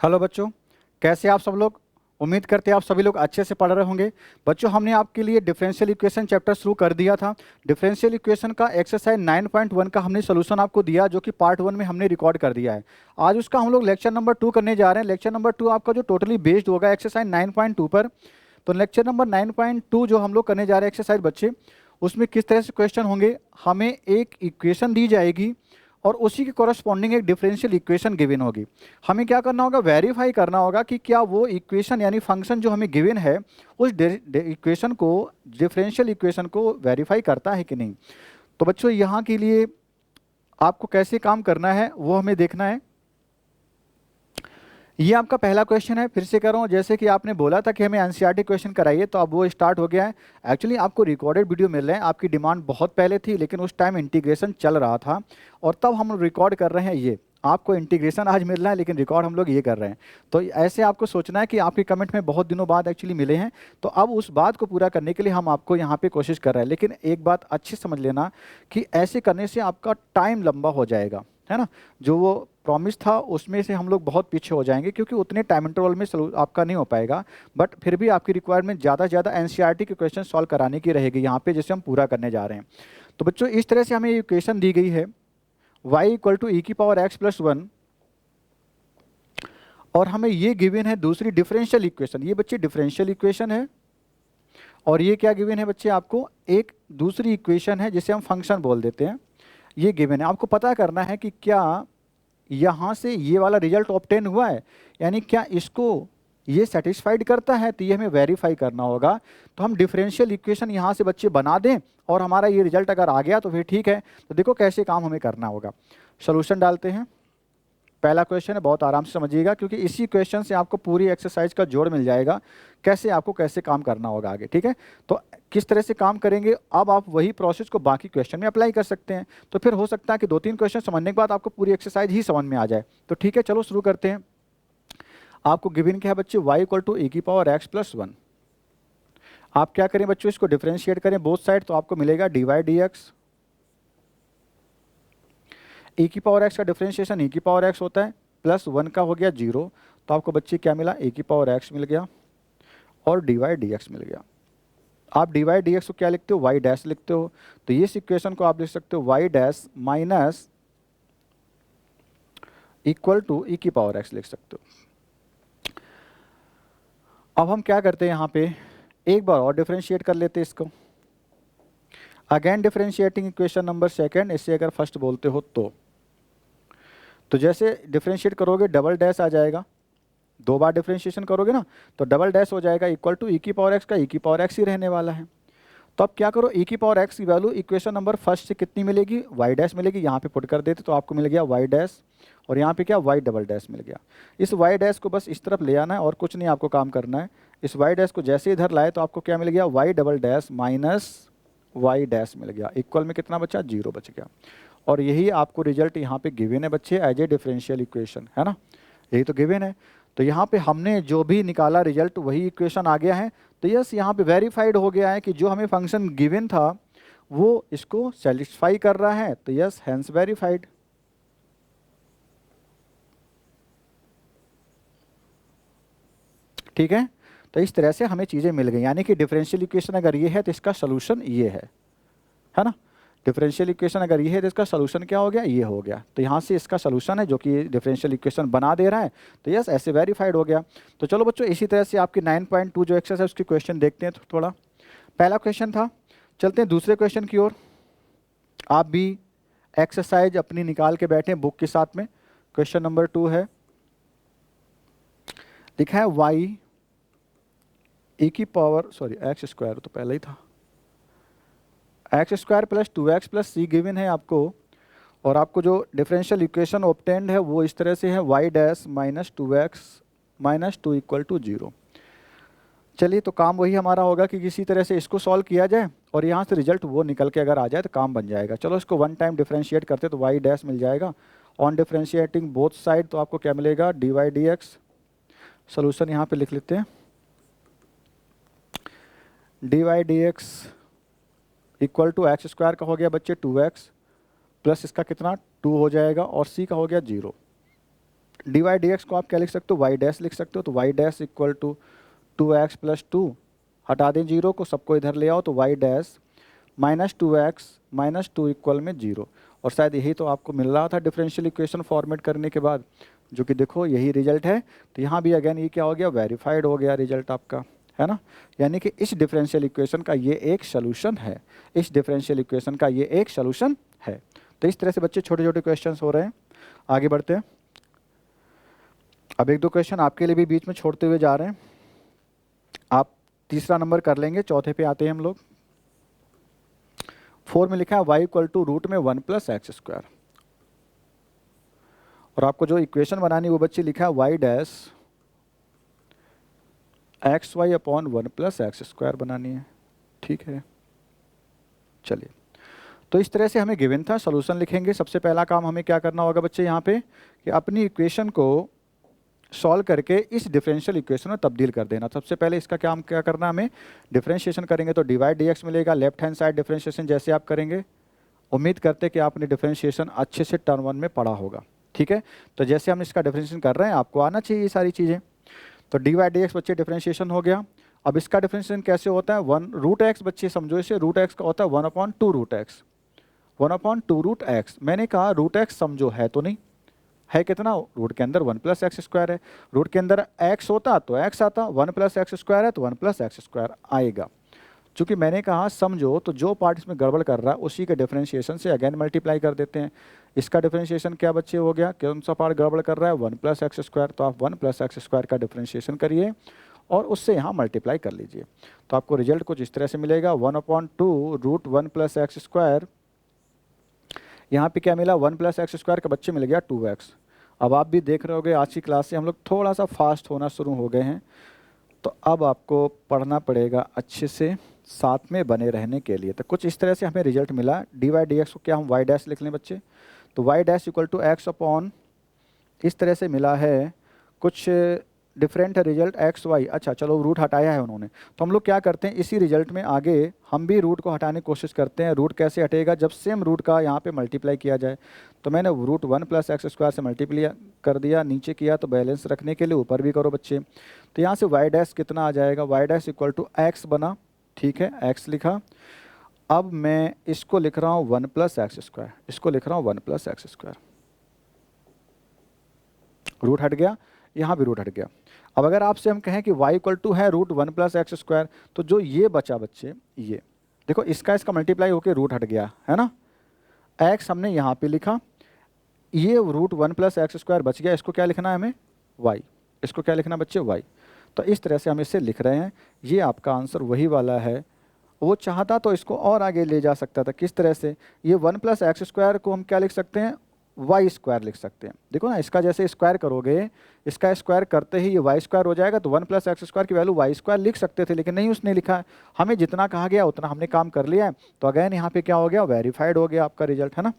Hello बच्चों, कैसे आप सब लोग। उम्मीद करते हैं आप सभी लोग अच्छे से पढ़ रहे होंगे। बच्चों, हमने आपके लिए डिफरेंशियल इक्वेशन चैप्टर शुरू कर दिया था। डिफरेंशियल इक्वेशन का एक्सरसाइज 9.1 का हमने सोल्यूशन आपको दिया, जो कि पार्ट 1 में हमने रिकॉर्ड कर दिया है। आज उसका हम लोग लेक्चर नंबर 2 करने जा रहे हैं। लेक्चर नंबर 2 आपका जो टोटली बेस्ड होगा एक्सरसाइज 9.2 पर। तो लेक्चर नंबर 9.2 जो हम लोग करने जा रहे हैं एक्सरसाइज बच्चे, उसमें किस तरह से क्वेश्चन होंगे। हमें एक इक्वेशन दी जाएगी और उसी के कॉरस्पॉन्डिंग एक डिफरेंशियल इक्वेशन गिवन होगी। हमें क्या करना होगा, वेरीफाई करना होगा कि क्या वो इक्वेशन यानी फंक्शन जो हमें गिवन है उस इक्वेशन को, डिफरेंशियल इक्वेशन को वेरीफाई करता है कि नहीं। तो बच्चों, यहाँ के लिए आपको कैसे काम करना है वो हमें देखना है। ये आपका पहला क्वेश्चन है। फिर से कर रहा हूँ, जैसे कि आपने बोला था कि हमें एनसीईआरटी क्वेश्चन कराइए, तो अब वो स्टार्ट हो गया है। एक्चुअली आपको रिकॉर्डेड वीडियो मिल रहे हैं। आपकी डिमांड बहुत पहले थी, लेकिन उस टाइम इंटीग्रेशन चल रहा था और तब हम रिकॉर्ड कर रहे हैं। ये आपको इंटीग्रेशन आज मिल रहा है, लेकिन रिकॉर्ड हम लोग ये कर रहे हैं। तो ऐसे आपको सोचना है कि आपके कमेंट में बहुत दिनों बाद एक्चुअली मिले हैं, तो अब उस बात को पूरा करने के लिए हम आपको यहाँ पे कोशिश कर रहे हैं। लेकिन एक बात अच्छी समझ लेना कि ऐसे करने से आपका टाइम लंबा हो जाएगा, है ना। जो वो प्रॉमिस था उसमें से हम लोग बहुत पीछे हो जाएंगे, क्योंकि उतने टाइम इंटरवल में आपका नहीं हो पाएगा। बट फिर भी आपकी रिक्वायरमेंट ज़्यादा से ज़्यादा एनसीईआरटी के क्वेश्चन सॉल्व कराने की रहेगी यहाँ पे, जिसे हम पूरा करने जा रहे हैं। तो बच्चों, इस तरह से हमें इक्वेशन दी गई है y इक्वल टू e⁻x+1, और हमें ये गिवन है दूसरी डिफरेंशियल इक्वेशन। ये बच्चे डिफरेंशियल इक्वेशन है, और ये क्या गिवन है बच्चे, आपको एक दूसरी इक्वेशन है जिसे हम फंक्शन बोल देते हैं। ये गिवन है, आपको पता करना है कि क्या यहाँ से ये वाला रिजल्ट ऑब्टेन हुआ है, यानी क्या इसको ये सेटिस्फाइड करता है। तो ये हमें वेरीफाई करना होगा। तो हम डिफरेंशियल इक्वेशन यहाँ से बच्चे बना दें और हमारा ये रिजल्ट अगर आ गया तो फिर ठीक है। तो देखो कैसे काम हमें करना होगा। सोल्यूशन डालते हैं। पहला क्वेश्चन है, बहुत आराम से समझिएगा, क्योंकि इसी क्वेश्चन से आपको पूरी एक्सरसाइज का जोड़ मिल जाएगा, कैसे आपको कैसे काम करना होगा आगे। ठीक है, तो किस तरह से काम करेंगे, अब आप वही प्रोसेस को बाकी क्वेश्चन में अप्लाई कर सकते हैं। तो फिर हो सकता है कि 2-3 क्वेश्चन समझने के बाद आपको पूरी एक्सरसाइज ही समझ में आ जाए। तो ठीक है, चलो शुरू करते हैं। आपको गिवन क्या है बच्चे, y इक्वल टू e⁻x+1। आप क्या करें बच्चों, इसको डिफरेंशिएट करें बोथ साइड, तो आपको मिलेगा dy/dx। e⁻x का डिफरेंशिएशन e⁻x होता है, +1 का हो गया 0, तो आपको बच्चे क्या मिला, e⁻x मिल गया और dy/dx मिल गया। आप dy/dx को क्या लिखते हो, y डैश लिखते हो। तो ये इक्वेशन को आप लिख सकते हो y dash minus equal to e⁻x लिख सकते हो। अब हम क्या करते हैं, यहाँ पे एक बार और डिफरेंशिएट कर लेते हैं इसको। Again differentiating equation number second, इससे अगर फर्स्ट बोलते हो तो जैसे डिफरेंशिएट करोगे डबल डैश आ जाएगा। 2 बार डिफरेंशिएशन करोगे ना, तो डबल डैश हो जाएगा इक्वल टू e⁻x का e⁻x ही रहने वाला है। तो अब क्या करो, e⁻x की वैल्यू इक्वेशन नंबर फर्स्ट से कितनी मिलेगी, y डैश मिलेगी। यहाँ पे पुट कर देते तो आपको मिल गया y डैश, और यहाँ पे क्या y डबल डैश मिल गया। इस y डैश को बस इस तरफ ले आना है और कुछ नहीं आपको काम करना है। इस y डैश को जैसे इधर लाए तो आपको क्या मिल गया, y double dash minus y dash मिल गया। इक्वल में कितना बचा, 0 बच गया। और यही आपको रिजल्ट यहाँ पे गिवन है बच्चे, एज ए डिफरेंशियल इक्वेशन, है ना। यही तो गिवन है। तो यहाँ पे हमने जो भी निकाला रिजल्ट वही इक्वेशन आ गया है। तो यस, यहाँ पे वेरीफाइड हो गया है कि जो हमें फंक्शन गिवन था वो इसको सेटिस्फाई कर रहा है। तो यस, हेंस वेरीफाइड। ठीक है, तो इस तरह से हमें चीज़ें मिल गई, यानी कि डिफरेंशियल इक्वेशन अगर ये है तो इसका सोल्यूशन ये है ना। डिफरेंशियल इक्वेशन अगर ये है तो इसका सोल्यूशन क्या हो गया, ये हो गया। तो यहाँ से इसका सोल्यूशन है जो कि डिफरेंशियल इक्वेशन बना दे रहा है। तो यस, ऐसे वेरीफाइड हो गया। तो चलो बच्चों, इसी तरह से आपकी 9.2 जो एक्सरसाइज है उसके क्वेश्चन देखते हैं थोड़ा। पहला क्वेश्चन था, चलते हैं दूसरे क्वेश्चन की ओर। आप भी एक्सरसाइज अपनी निकाल के बैठे बुक के साथ में। क्वेश्चन नंबर 2 है, लिखा है y x² तो पहले ही था, x² + 2x + c गिवन है आपको। और आपको जो डिफरेंशियल इक्वेशन ऑब्टेन्ड है वो इस तरह से है, y dash minus 2x minus 2 equal to 0। चलिए, तो काम वही हमारा होगा कि किसी तरह से इसको सॉल्व किया जाए और यहाँ से रिजल्ट वो निकल के अगर आ जाए तो काम बन जाएगा। चलो, इसको 1 टाइम डिफरेंशिएट करते तो y डैश मिल जाएगा। ऑन डिफरेंशिएटिंग बोथ साइड तो आपको क्या मिलेगा, dy/dx। सोल्यूशन यहाँ पे लिख लेते हैं, dy/dx इक्वल टू x² का हो गया बच्चे 2x प्लस इसका कितना 2 हो जाएगा, और c का हो गया 0। डी वाई डी एक्स को आप क्या लिख सकते हो, वाई डैश लिख सकते हो। तो y dash equal to 2x plus 2, हटा दें जीरो को, सबको इधर ले आओ, तो y dash minus 2x minus 2 equal में 0। और शायद यही तो आपको मिल रहा था डिफरेंशियल इक्वेशन फॉर्मेट करने के बाद, जो कि देखो यही रिजल्ट है। तो यहाँ भी अगेन ये क्या हो गया, वेरीफाइड हो गया रिजल्ट आपका, है ना। यानी कि इस डिफरेंशियल इक्वेशन का ये एक सोल्यूशन है, इस डिफरेंशियल इक्वेशन का ये एक सोल्यूशन है। तो इस तरह से बच्चे छोटे छोटे क्वेश्चंस हो रहे हैं। आगे बढ़ते हैं। अब एक दो क्वेश्चन आपके लिए भी बीच में छोड़ते हुए जा रहे हैं, आप तीसरा नंबर कर लेंगे। चौथे पे आते हैं हम लोग। 4 में लिखा है y इक्वल टू रूट में 1 प्लस एक्स स्क्वायर, और आपको जो इक्वेशन बनानी है वो बच्चे लिखा है y dash x y upon 1 plus x square बनानी है। ठीक है, चलिए। तो इस तरह से हमें गिवन था, सोल्यूशन लिखेंगे। सबसे पहला काम हमें क्या करना होगा बच्चे यहाँ पे, कि अपनी इक्वेशन को सॉल्व करके इस डिफरेंशियल इक्वेशन में तब्दील कर देना। सबसे पहले इसका क्या करना है, हमें डिफरेंशिएशन करेंगे तो डिवाइड डी एक्स मिलेगा। लेफ्ट हैंड साइड डिफरेंशिएशन जैसे आप करेंगे, उम्मीद करते हैं कि आपने डिफरेंशिएशन अच्छे से टर्म 1 में पढ़ा होगा। ठीक है, तो जैसे हम इसका डिफरेंशिएशन कर रहे हैं आपको आना चाहिए ये सारी चीज़ें। तो डिवाइड डी एक्स बच्चे डिफरेंशिएशन हो गया। अब इसका डिफरेंशिएशन कैसे होता है, 1 रूट एक्स, बच्चे समझो इसे, रूट एक्स का होता है 1/2 रूट एक्स, 1/2 रूट एक्स। मैंने कहा रूट एक्स समझो है तो नहीं है, कितना, रूट के अंदर 1 प्लस एक्स स्क्वायर है। रूट के अंदर एक्स होता तो एक्स आता, 1 प्लस एक्स स्क्वायर है तो 1 प्लस एक्स स्क्वायर आएगा। चूंकि मैंने कहा समझो, तो जो पार्ट इसमें गड़बड़ कर रहा है उसी के डिफरेंशिएशन से अगेन मल्टीप्लाई कर देते हैं। इसका डिफरेंशिएशन क्या बच्चे हो गया, कौन सा पार्ट गड़बड़ कर रहा है, 1 प्लस एक्स स्क्वायर। तो आप 1 प्लस एक्स स्क्वायर का डिफरेंशिएशन करिए और उससे यहाँ मल्टीप्लाई कर लीजिए। तो आपको रिजल्ट कुछ इस तरह से मिलेगा, 1/2 रूट 1 प्लस एक्स स्क्वायर। यहाँ पे क्या मिला, 1 प्लस एक्स स्क्वायर का बच्चे मिल गया 2x। अब आप भी देख रहे होगे आज की क्लास से हम लोग थोड़ा सा फास्ट होना शुरू हो गए हैं, तो अब आपको पढ़ना पड़ेगा अच्छे से साथ में बने रहने के लिए। तो कुछ इस तरह से हमें रिजल्ट मिला। डी वाई डी एक्स को क्या हम वाई डैश लिख लें बच्चे, तो y dash equal to x upon, इस तरह से मिला है कुछ डिफरेंट रिजल्ट एक्स वाई। अच्छा चलो, रूट हटाया है उन्होंने, तो हम लोग क्या करते हैं इसी रिजल्ट में आगे हम भी रूट को हटाने की कोशिश करते हैं। रूट कैसे हटेगा, जब सेम रूट का यहाँ पे मल्टीप्लाई किया जाए। तो मैंने रूट 1 प्लस एक्स स्क्वायर से मल्टीप्लाई कर दिया, नीचे किया तो बैलेंस रखने के लिए ऊपर भी करो बच्चे। तो यहाँ से वाई डैश कितना आ जाएगा, y dash equal to x बना, ठीक है, एक्स लिखा। अब मैं इसको लिख रहा हूँ 1 प्लस एक्स स्क्वायर, इसको लिख रहा हूँ 1 प्लस एक्स स्क्वायर। रूट हट गया, यहाँ भी रूट हट गया। अब अगर आपसे हम कहें कि y इक्वल टू है रूट 1 प्लस एक्स स्क्वायर, तो जो ये बचा बच्चे, ये देखो इसका मल्टीप्लाई होकर रूट हट गया है ना, x हमने यहाँ पे लिखा, ये रूट 1 प्लस एक्स स्क्वायर बच गया। इसको क्या लिखना है हमें, y, इसको क्या लिखना बच्चे, y। तो इस तरह से हम इसे लिख रहे हैं। ये आपका आंसर वही वाला है। वो चाहता तो इसको और आगे ले जा सकता था, किस तरह से, ये 1 प्लस एक्स स्क्वायर को हम क्या लिख सकते हैं, वाई स्क्वायर लिख सकते हैं। देखो ना, इसका जैसे स्क्वायर करोगे, इसका स्क्वायर करते ही ये वाई स्क्वायर हो जाएगा, तो 1 प्लस एक्स स्क्वायर की वैल्यू वाई स्क्वायर लिख सकते थे, लेकिन नहीं उसने लिखा। हमें जितना कहा गया उतना हमने काम कर लिया है। तो अगेन यहाँ पे क्या हो गया, वेरीफाइड हो गया आपका रिजल्ट, है ना।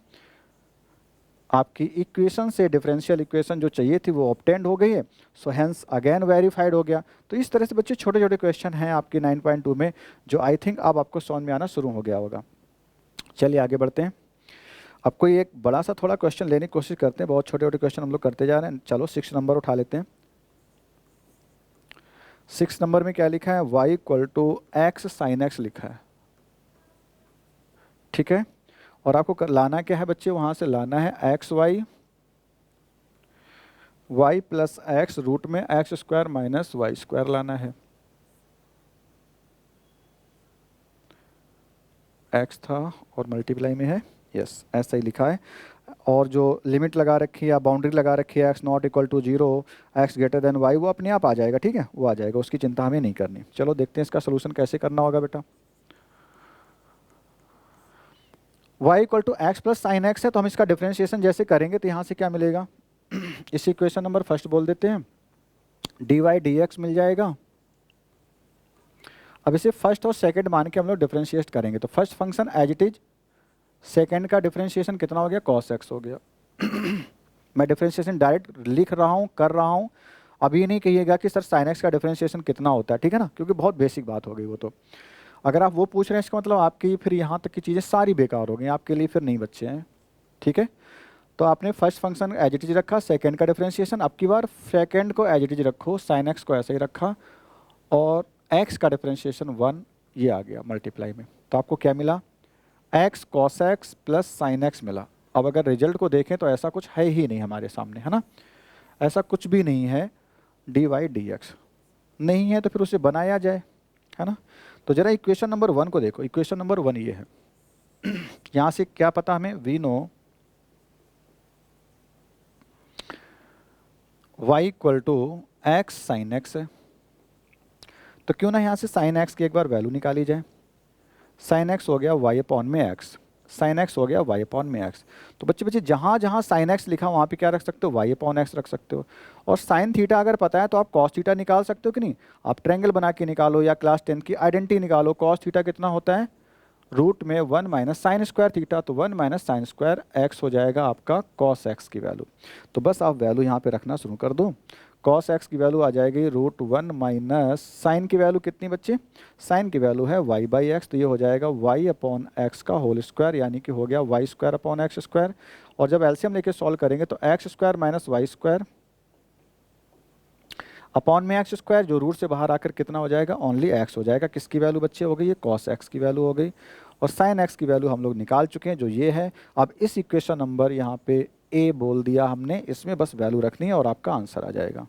आपकी इक्वेशन से डिफरेंशियल इक्वेशन जो चाहिए थी वो ऑब्टेंड हो गई है, सो हेंस अगेन वेरीफाइड हो गया। तो इस तरह से बच्चे छोटे छोटे क्वेश्चन हैं आपके 9.2 में, जो आई थिंक अब आपको समझ में आना शुरू हो गया होगा। चलिए आगे बढ़ते हैं। अब कोई एक बड़ा सा थोड़ा क्वेश्चन लेने की कोशिश करते हैं, बहुत छोटे छोटे क्वेश्चन हम लोग करते जा रहे हैं। चलो 6 नंबर उठा लेते हैं। 6 नंबर में क्या लिखा है, y equal to x sine x लिखा है, ठीक है। और आपको लाना क्या है बच्चे, वहां से लाना है x Y, Y plus X root में x square minus Y square लाना है। एक्स था और मल्टीप्लाई में है, यस ऐसा ही लिखा है। और जो लिमिट लगा रखी है या बाउंड्री लगा रखी है, x not equal to 0, x greater than y, वो अपने आप आ जाएगा, ठीक है, वो आ जाएगा, उसकी चिंता हमें नहीं करनी। चलो देखते हैं इसका सोल्यूशन कैसे करना होगा बेटा। y equal to x plus sine x है, तो हम इसका डिफरेंशिएशन जैसे करेंगे तो यहाँ से क्या मिलेगा, इस इक्वेशन नंबर फर्स्ट बोल देते हैं, डी वाई डी एक्स मिल जाएगा। अब इसे फर्स्ट और सेकंड मान के हम लोग डिफरेंशिएट करेंगे। तो first function as it is, second का डिफरेंशिएशन कितना हो गया, कॉस एक्स हो गया। मैं डिफरेंशिएशन डायरेक्ट लिख रहा हूँ, कर रहा हूँ। अब ये नहीं कहिएगा कि सर साइन एक्स का डिफरेंशिएशन कितना होता है, ठीक है ना, क्योंकि बहुत बेसिक बात हो गई वो। तो अगर आप वो पूछ रहे हैं इसका मतलब आपकी फिर यहाँ तक की चीज़ें सारी बेकार हो गई, आपके लिए फिर नहीं बच्चे हैं, ठीक है। तो आपने first function as it is रखा, सेकेंड का डिफरेंशिएशन, अब की बार सेकेंड को एज इट इज रखो, साइन एक्स को ऐसे ही रखा, और एक्स का डिफरेंशिएशन 1 ये आ गया मल्टीप्लाई में। तो आपको क्या मिला, x cos x plus sine x मिला। अब अगर रिजल्ट को देखें तो ऐसा कुछ है ही नहीं हमारे सामने, है ना, ऐसा कुछ भी नहीं है डी वाई डी एक्स नहीं है, तो फिर उसे बनाया जाए, है ना। तो जरा इक्वेशन नंबर 1 को देखो, इक्वेशन नंबर 1 ये है। यहाँ से क्या पता हमें, we know y equal to x sine x है, तो क्यों ना यहाँ से साइन एक्स की एक बार वैल्यू निकाली जाए। साइन एक्स हो गया y अपॉन में x, साइन एक्स हो गया y अपॉन में x। तो बच्चे बच्चे जहाँ जहाँ साइन एक्स लिखा वहाँ पे क्या रख सकते हो, y अपॉन एक्स रख सकते हो। और साइन थीटा अगर पता है तो आप कॉस थीटा निकाल सकते हो कि नहीं। आप ट्रायंगल बना के निकालो या क्लास 10 की आइडेंटिटी निकालो, कॉस थीटा कितना होता है, रूट में 1 माइनस साइन स्क्वायर थीटा, तो 1 माइनस साइन स्क्वायर एक्स हो जाएगा आपका कॉस एक्स की वैल्यू। तो बस आप वैल्यू यहाँ पे रखना शुरू कर दो। कॉस एक्स की वैल्यू आ जाएगी रूट 1 माइनस साइन की वैल्यू कितनी बच्चे, साइन की वैल्यू है y बाई एक्स, तो ये हो जाएगा y अपॉन एक्स का होल स्क्वायर, यानी कि हो गया y square upon x square. और जब एलसीएम लेके सॉल्व करेंगे तो x square minus Y square upon में एक्स स्क्वायर, जो रूट से बाहर आकर कितना हो जाएगा, ओनली एक्स हो जाएगा। किसकी वैल्यू बच्चे हो गई, ये कॉस एक्स की वैल्यू हो गई। और साइन एक्स की वैल्यू हम लोग निकाल चुके हैं जो ये है। अब इस इक्वेशन नंबर यहाँ पे ए बोल दिया हमने, इसमें बस वैल्यू रखनी है और आपका आंसर आ जाएगा।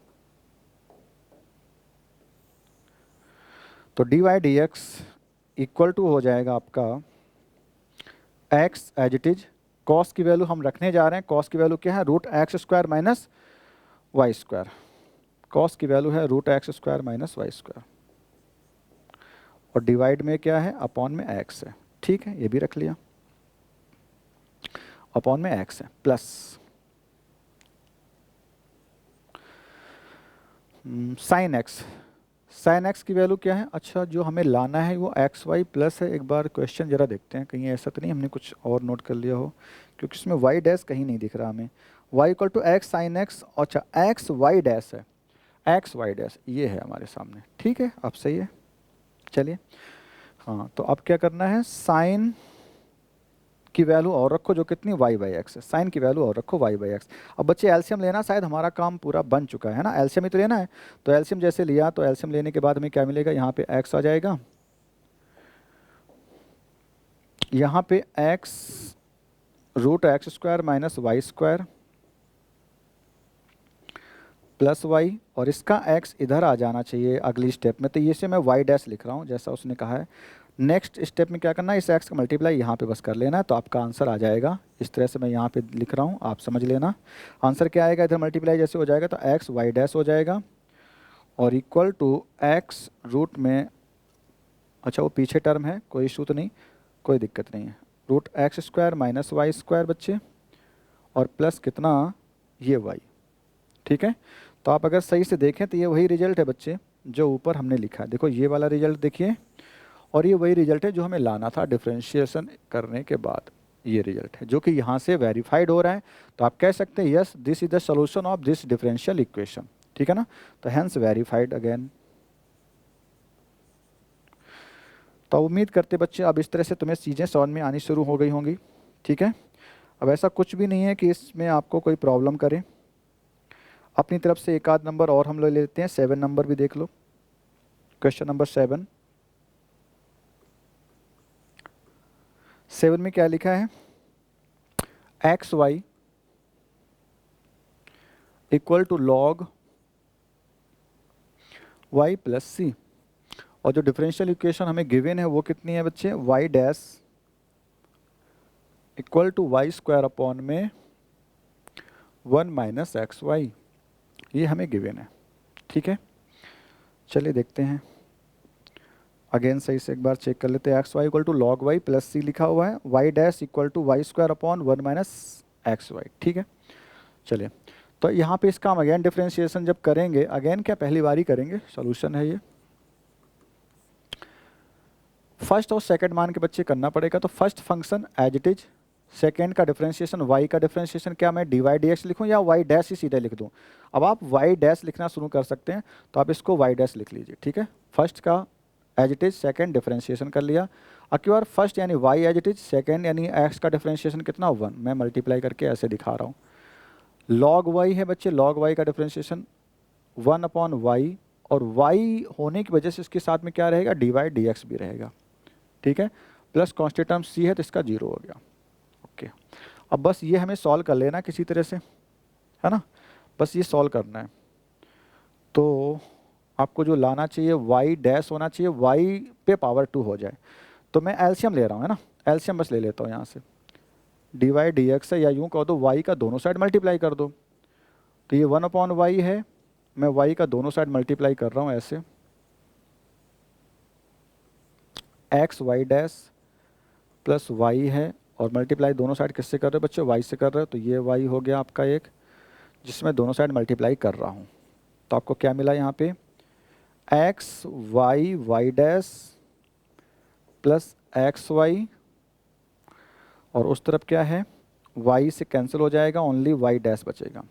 तो d y d x equal to हो जाएगा आपका x as it is, cos की वैल्यू हम रखने जा रहे हैं, कॉस की वैल्यू क्या है, root x square minus Y square. Cos की वैल्यू है root x square minus Y square, और डिवाइड में क्या है, अपॉन में एक्स है। ठीक है, ये भी रख लिया, अपॉन में एक्स है, plus sine x. Sine x की वैल्यू क्या है, अच्छा जो हमें लाना है वो एक्स वाई प्लस है। एक बार क्वेश्चन जरा देखते हैं, कहीं ऐसा तो नहीं हमने कुछ और नोट कर लिया हो, क्योंकि इसमें वाई डैश कहीं नहीं दिख रहा हमें। Y equal to x sine x, अच्छा एक्स वाई डैश है, एक्स वाई डैश ये है हमारे सामने। ठीक है, अब सही है, चलिए। हाँ, तो अब क्या करना है, साइन की वैल्यू और रखो जो कितनी, वाई बाई एक्स है, साइन की वैल्यू और रखो वाई बाई एक्स। अब बच्चे एलसीएम लेना, शायद हमारा काम पूरा बन चुका है ना, एलसीएम ही तो लेना है। तो एलसीएम जैसे लिया, तो एलसीएम लेने के बाद हमें क्या मिलेगा, यहाँ पे एक्स आ जाएगा, यहाँ पे x root x square minus Y square plus y, और इसका एक्स इधर आ जाना चाहिए अगली स्टेप में, तो ये से मैं वाई डैश लिख रहा हूँ जैसा उसने कहा है। नेक्स्ट स्टेप में क्या करना है, इस एक्स का मल्टीप्लाई यहाँ पे बस कर लेना है, तो आपका आंसर आ जाएगा। इस तरह से मैं यहाँ पे लिख रहा हूँ, आप समझ लेना। आंसर क्या आएगा, इधर मल्टीप्लाई जैसे हो जाएगा तो एक्स वाई डैश हो जाएगा, और इक्वल टू एक्स रूट में, अच्छा वो पीछे टर्म है, कोई इशू तो नहीं, कोई दिक्कत नहीं है, root x square minus Y square बच्चे, और प्लस कितना, ये वाई। ठीक है, तो आप अगर सही से देखें तो ये वही रिजल्ट है बच्चे जो ऊपर हमने लिखा है। देखो ये वाला रिजल्ट देखिए, और ये वही रिजल्ट है जो हमें लाना था डिफरेंशिएशन करने के बाद, ये रिजल्ट है जो कि यहाँ से वेरीफाइड हो रहा है। तो आप कह सकते हैं yes this is the solution of this differential equation. ठीक है ना, तो हैंस वेरीफाइड अगेन। तो उम्मीद करते बच्चे अब इस तरह से तुम्हें चीज़ें समझ में आनी शुरू हो गई होंगी। ठीक है, अब ऐसा कुछ भी नहीं है कि इसमें आपको कोई प्रॉब्लम करे। अपनी तरफ से एक आध नंबर और हम लोग ले लेते हैं, 7 नंबर भी देख लो, क्वेश्चन नंबर 7 में क्या लिखा है, x Y equal to log Y plus C, और जो डिफरेंशियल इक्वेशन हमें गिवन है वो कितनी है बच्चे, y dash equal to Y square upon में 1 माइनस एक्स वाई, ये हमें गिवन है। ठीक है, चलिए देखते हैं अगेन सही से एक बार चेक कर लेते हैं। X Y equal to log Y plus C लिखा हुआ है, Y dash equal to Y square upon 1 minus X Y. ठीक है, चलिए तो यहाँ पे इसका हम अगेन डिफरेंशिएशन जब करेंगे, अगेन क्या पहली बार ही करेंगे, सॉल्यूशन है ये, फर्स्ट और सेकंड मान के बच्चे करना पड़ेगा। तो first function as it is, second का डिफरेंशिएशन, वाई का डिफरेंशिएशन क्या मैं डी वाई डी एक्स लिखूँ या वाई डैश ही सीधे लिख दूँ। अब आप वाई डैश लिखना शुरू कर सकते हैं, तो आप इसको वाई डैश लिख लीजिए। ठीक है, फर्स्ट का as it is, second differentiation कर लिया। अक्यूआर फर्स्ट यानी y as it is, second यानी एक्स का डिफरेंशिएशन कितना 1, मैं मल्टीप्लाई करके ऐसे दिखा रहा हूँ। लॉग वाई है बच्चे, लॉग वाई का डिफरेंशिएशन 1/y, और y होने की वजह से इसके साथ में क्या रहेगा, dy/dx भी रहेगा, ठीक है। प्लस कांस्टेंट टर्म c है तो इसका 0 हो गया। ओके, अब बस ये हमें सॉल्व कर लेना किसी तरह से, है ना, बस ये सॉल्व करना है। तो आपको जो लाना चाहिए y डैश होना चाहिए, y पे पावर 2 हो जाए। तो मैं एलसीएम ले रहा हूँ, है ना, एलसीएम बस ले लेता हूँ यहाँ से, dy/dx है, या यूँ कहो तो y का दोनों साइड मल्टीप्लाई कर दो। तो ये 1/y है, मैं y का दोनों साइड मल्टीप्लाई कर रहा हूँ ऐसे, x y dash plus y है, और मल्टीप्लाई दोनों साइड किससे कर रहे हो बच्चों, y से कर रहे हो, तो ये y हो गया आपका एक, जिसमें दोनों साइड मल्टीप्लाई कर रहा हूँ। तो आपको क्या मिला यहाँ पे, x y dash plus x y, और उस तरफ क्या है, y से कैंसिल हो जाएगा, ओनली y डैश बचेगा।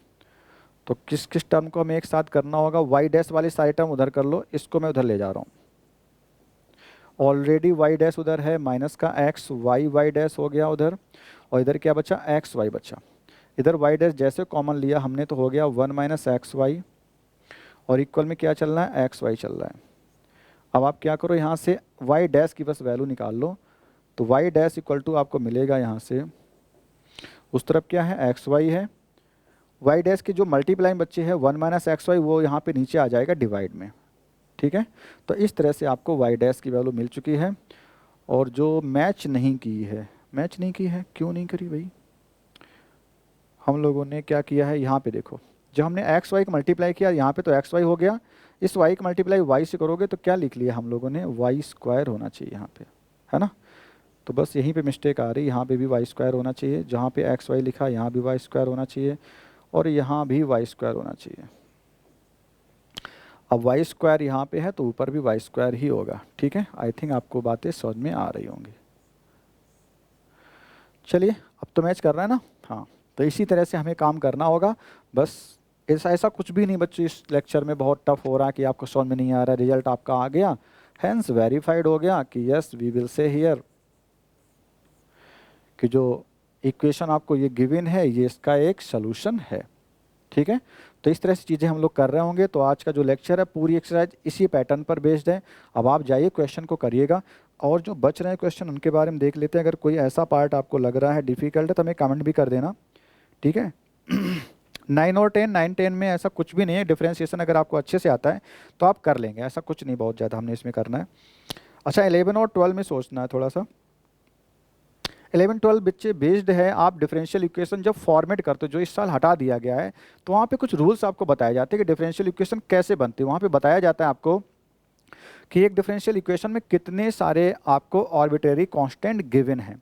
तो किस किस टर्म को हमें एक साथ करना होगा, y डैश वाली सारी टर्म उधर कर लो, इसको मैं उधर ले जा रहा हूँ। ऑलरेडी y डैश उधर है, माइनस का एक्स वाई डैश हो गया उधर, और इधर क्या बचा, एक्स वाई बचा। इधर y डैश जैसे कॉमन लिया हमने तो हो गया 1 माइनस एक्स वाई, और इक्वल में क्या चल रहा है, एक्स वाई चल रहा है। अब आप क्या करो, यहाँ से y डैश की बस वैल्यू निकाल लो, तो y डैश इक्वल टू आपको मिलेगा यहाँ से, उस तरफ क्या है, एक्स वाई है, y डैश के जो मल्टीप्लाइंग बच्चे हैं 1 माइनस एक्स वाई, वो यहाँ पे नीचे आ जाएगा डिवाइड में, ठीक है। तो इस तरह से आपको y डैश की वैल्यू मिल चुकी है। और जो मैच नहीं की है, मैच नहीं की है, क्यों नहीं करी भाई, हम लोगों ने क्या किया है, यहाँ पे देखो, जब हमने एक्स वाई का मल्टीप्लाई किया यहाँ पे तो एक्स वाई हो गया, इस y का मल्टीप्लाई y से करोगे तो क्या लिख लिया हम लोगों ने, वाई स्क्वायर होना चाहिए यहाँ पे, है ना। तो बस यहीं पे मिस्टेक आ रही, यहाँ पे भी वाई स्क्वायर होना चाहिए, जहाँ पे एक्स वाई लिखा यहाँ भी वाई स्क्वायर होना चाहिए, और यहाँ भी वाई स्क्वायर होना चाहिए। अब वाई स्क्वायर यहाँ पे है तो ऊपर भी वाई स्क्वायर ही होगा, ठीक है। आई थिंक आपको बातें समझ में आ रही होंगी। चलिए अब तो मैच कर रहा है ना, हाँ। तो इसी तरह से हमें काम करना होगा, बस ऐसा कुछ भी नहीं बच्चों इस लेक्चर में बहुत टफ हो रहा है कि आपको समझ में नहीं आ रहा, रिजल्ट आपका आ गया, हैंस वेरीफाइड हो गया कि yes we will say here कि जो इक्वेशन आपको ये गिवन है ये इसका एक सॉल्यूशन है, ठीक है। तो इस तरह से चीज़ें हम लोग कर रहे होंगे। तो आज का जो लेक्चर है पूरी एक्सरसाइज इसी पैटर्न पर बेस्ड है। अब आप जाइए क्वेश्चन को करिएगा, और जो बच रहे हैं क्वेश्चन उनके बारे में देख लेते हैं। अगर कोई ऐसा पार्ट आपको लग रहा है डिफ़िकल्ट है तो हमें कमेंट भी कर देना, ठीक है। 9 और 10, 9, 10 में ऐसा कुछ भी नहीं है, डिफ्रेंशिएशन अगर आपको अच्छे से आता है तो आप कर लेंगे, ऐसा कुछ नहीं बहुत ज़्यादा हमने इसमें करना है। अच्छा 11 और 12 में सोचना है थोड़ा सा। 11, 12 बच्चे बेस्ड है, आप डिफरेंशियल इक्वेशन जब फॉर्मेट करते हो, जो इस साल हटा दिया गया है, तो वहाँ पे कुछ रूल्स आपको बताए जाते हैं कि डिफरेंशियल इक्वेशन कैसे बनती है। वहाँ पे बताया जाता है आपको कि एक डिफरेंशियल इक्वेशन में कितने सारे आपको आर्बिट्रेरी कांस्टेंट गिवन है।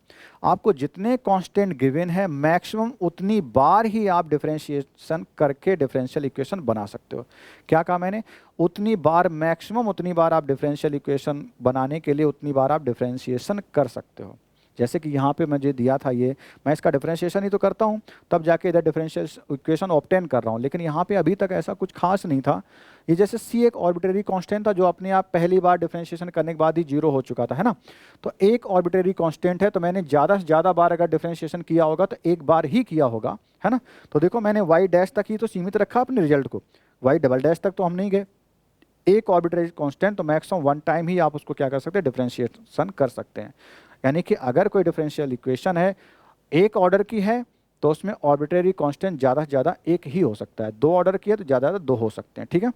आपको जितने कांस्टेंट गिवन है मैक्सिमम उतनी बार ही आप डिफरेंशिएशन करके डिफरेंशियल इक्वेशन बना सकते हो। क्या कहा मैंने, उतनी बार, मैक्सिमम उतनी बार आप डिफरेंशियल इक्वेशन बनाने के लिए उतनी बार आप डिफरेंशिएशन कर सकते हो। जैसे कि यहाँ पे मुझे दिया था ये, मैं इसका डिफरेंशिएशन ही तो करता हूँ तब जाके इधर डिफरेंशियल इक्वेशन ऑब्टेन कर रहा हूँ, लेकिन यहाँ पे अभी तक ऐसा कुछ खास नहीं था। ये जैसे सी एक आर्बिट्रेरी कांस्टेंट था जो अपने आप पहली बार डिफरेंशिएशन करने के बाद ही 0 हो चुका था, है ना। तो एक आर्बिट्रेरी कांस्टेंट है, तो मैंने ज़्यादा से ज़्यादा बार अगर डिफरेंशिएशन किया होगा तो एक बार ही किया होगा, है ना। तो देखो मैंने वाई डैश तक ही तो सीमित रखा अपने रिजल्ट को, वाई डबल डैश तक तो हम नहीं गए। एक आर्बिट्रेरी कांस्टेंट तो मैक्सिमम 1 टाइम ही आप उसको क्या कर सकते हैं, डिफरेंशिएशन कर सकते हैं। यानी कि अगर कोई डिफरेंशियल इक्वेशन है एक ऑर्डर की है तो उसमें आर्बिट्रेरी कांस्टेंट ज़्यादा से ज़्यादा एक ही हो सकता है, 2 ऑर्डर की है तो ज़्यादा से ज़्यादा 2 हो सकते हैं, ठीक है।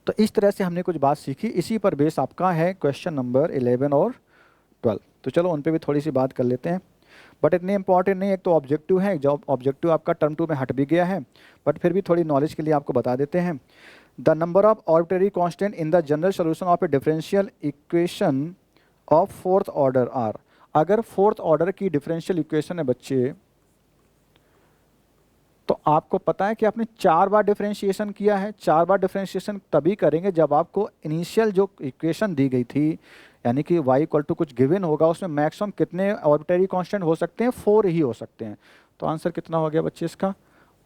तो इस तरह से हमने कुछ बात सीखी, इसी पर बेस आपका है क्वेश्चन नंबर 11 और 12। तो चलो उन पर भी थोड़ी सी बात कर लेते हैं, बट इतने इंपॉर्टेंट नहीं। एक तो ऑब्जेक्टिव है, जो ऑब्जेक्टिव आपका टर्म 2 में हट भी गया है, बट फिर भी थोड़ी नॉलेज के लिए आपको बता देते हैं। The number of arbitrary constant in the general solution of a differential equation of 4th order are. अगर 4th ऑर्डर की डिफरेंशियल इक्वेशन है बच्चे, तो आपको पता है कि आपने 4 बार डिफरेंशिएशन किया है। 4 बार डिफरेंशिएशन तभी करेंगे जब आपको इनिशियल जो इक्वेशन दी गई थी, यानी कि y इक्वल टू कुछ गिवन होगा, उसमें मैक्सिमम कितने आर्बिट्रेरी कांस्टेंट हो सकते हैं, 4 ही हो सकते हैं। तो आंसर कितना हो गया बच्चे इसका,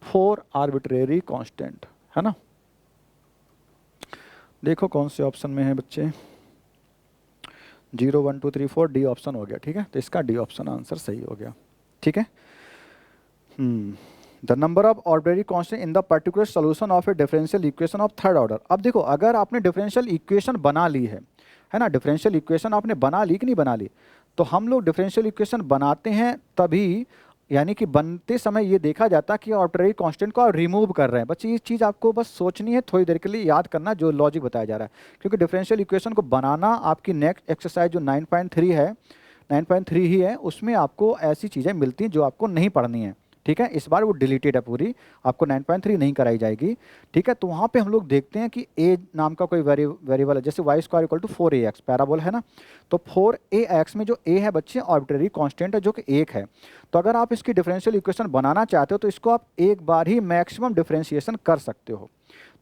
4 आर्बिट्रेरी कांस्टेंट, है ना। देखो कौन से ऑप्शन में है बच्चे, 0 1 2 3 4 डी ऑप्शन हो गया, ठीक है। तो इसका डी ऑप्शन आंसर सही हो गया, ठीक है। The number of arbitrary constant in the particular solution of a differential equation of third order. अब देखो, अगर आपने डिफरेंशियल इक्वेशन बना ली है ना, डिफरेंशियल इक्वेशन आपने बना ली कि नहीं बना ली, तो हम लोग डिफरेंशियल इक्वेशन बनाते हैं तभी, यानी कि बनते समय ये देखा जाता है कि आर्बिट्रेरी कांस्टेंट को आप रिमूव कर रहे हैं। बच्चे ये चीज़ आपको बस सोचनी है, थोड़ी देर के लिए याद करना जो लॉजिक बताया जा रहा है, क्योंकि डिफरेंशियल इक्वेशन को बनाना आपकी नेक्स्ट एक्सरसाइज जो 9.3 है, 9.3 ही है, उसमें आपको ऐसी चीज़ें मिलती हैं जो आपको नहीं पढ़नी है, ठीक है। इस बार वो डिलीटेड है पूरी, आपको 9.3 नहीं कराई जाएगी, ठीक है। तो वहाँ पे हम लोग देखते हैं कि a नाम का कोई वेरिएबल है, जैसे y² = 4ax पैराबोल है ना, तो 4ax में जो a है बच्चे आर्बिट्रेरी कांस्टेंट है जो कि 1 है। तो अगर आप इसकी डिफरेंशियल इक्वेशन बनाना चाहते हो तो इसको आप एक बार ही मैक्सिमम डिफरेंशिएशन कर सकते हो।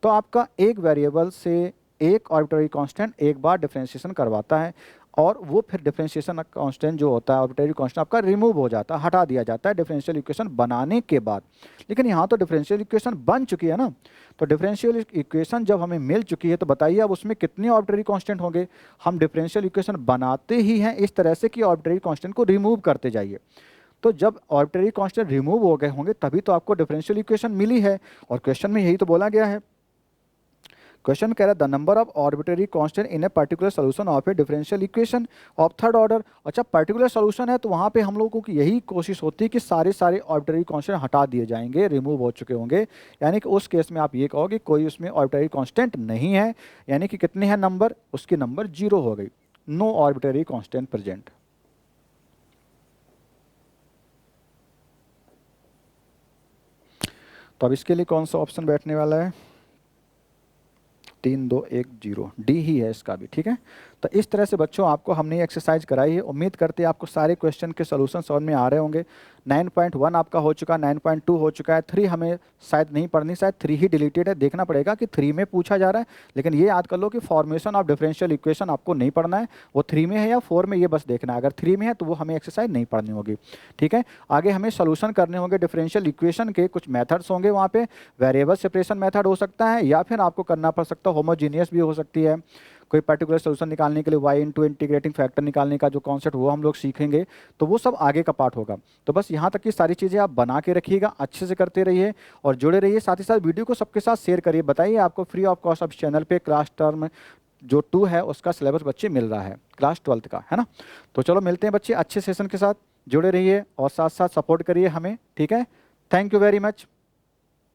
तो आपका एक वेरिएबल से एक आर्बिट्रेरी कांस्टेंट एक बार डिफरेंशिएशन करवाता है, और वो फिर डिफरेंशिएशन कांस्टेंट जो होता है आर्बिट्रेरी कांस्टेंट आपका रिमूव हो जाता है, हटा दिया जाता है डिफरेंशियल इक्वेशन बनाने के बाद। लेकिन यहाँ तो डिफरेंशियल इक्वेशन बन चुकी है ना, तो डिफरेंशियल इक्वेशन जब हमें मिल चुकी है तो बताइए अब उसमें कितने आर्बिट्रेरी कांस्टेंट होंगे। हम डिफरेंशियल इक्वेशन बनाते ही हैं इस तरह से कि आर्बिट्रेरी कांस्टेंट को रिमूव करते जाइए। तो जब आर्बिट्रेरी कांस्टेंट रिमूव हो गए होंगे तभी तो आपको डिफरेंशियल इक्वेशन मिली है, और क्वेश्चन में यही तो बोला गया है। क्वेश्चन में कह रहा है the number of arbitrary constant in a particular solution of a differential equation of third order. अच्छा, पर्टिकुलर सोल्यूशन है तो वहाँ पे हम लोगों की यही कोशिश होती है कि सारे आर्बिट्रेरी कांस्टेंट हटा दिए जाएंगे, रिमूव हो चुके होंगे, यानी कि उस केस में आप ये कहोगे कोई उसमें आर्बिट्रेरी कांस्टेंट नहीं है, यानी कि कितने हैं नंबर, उसकी नंबर 0 हो गई, नो आर्बिट्रेरी कांस्टेंट प्रेजेंट। तो अब इसके लिए कौन सा ऑप्शन बैठने वाला है, 3 2 1 0 डी ही है इसका भी, ठीक है। तो इस तरह से बच्चों आपको हमने ये एक्सरसाइज कराई है, उम्मीद करते हैं आपको सारे क्वेश्चन के सॉल्यूशन समझ में आ रहे होंगे। 9.1 आपका हो चुका, 9.2 हो चुका है, 3 हमें शायद नहीं पढ़नी, शायद 3 ही डिलीटेड है, देखना पड़ेगा कि 3 में पूछा जा रहा है। लेकिन ये याद कर लो कि फॉर्मेशन ऑफ डिफरेंशियल इक्वेशन आपको नहीं पढ़ना है, वो 3 में है या 4 में ये बस देखना है। अगर 3 में है तो वो हमें एक्सरसाइज नहीं पढ़नी होगी, ठीक है। आगे हमें सोल्यूशन करने होंगे डिफरेंशियल इक्वेशन के, कुछ मेथड्स होंगे वहाँ पे, वेरिएबल सेपरेशन मेथड हो सकता है, या फिर आपको करना पड़ सकता है होमोजीनियस भी हो सकती है। कोई पर्टिकुलर सोल्यूशन निकालने के लिए y इंटू इंटीग्रेटिंग फैक्टर निकालने का जो कॉन्सेप्ट वो हम लोग सीखेंगे, तो वो सब आगे का पार्ट होगा। तो बस यहाँ तक की सारी चीज़ें आप बना के रखिएगा, अच्छे से करते रहिए और जुड़े रहिए, साथ ही साथ वीडियो को सबके साथ शेयर करिए। बताइए आपको free of cost of channel पे क्लास टर्म जो 2 है उसका सिलेबस बच्चे मिल रहा है, क्लास 12th का, है ना। तो चलो मिलते हैं बच्चे अच्छे सेशन के साथ, जुड़े रहिए और साथ साथ सपोर्ट करिए हमें, ठीक है। Thank you very much.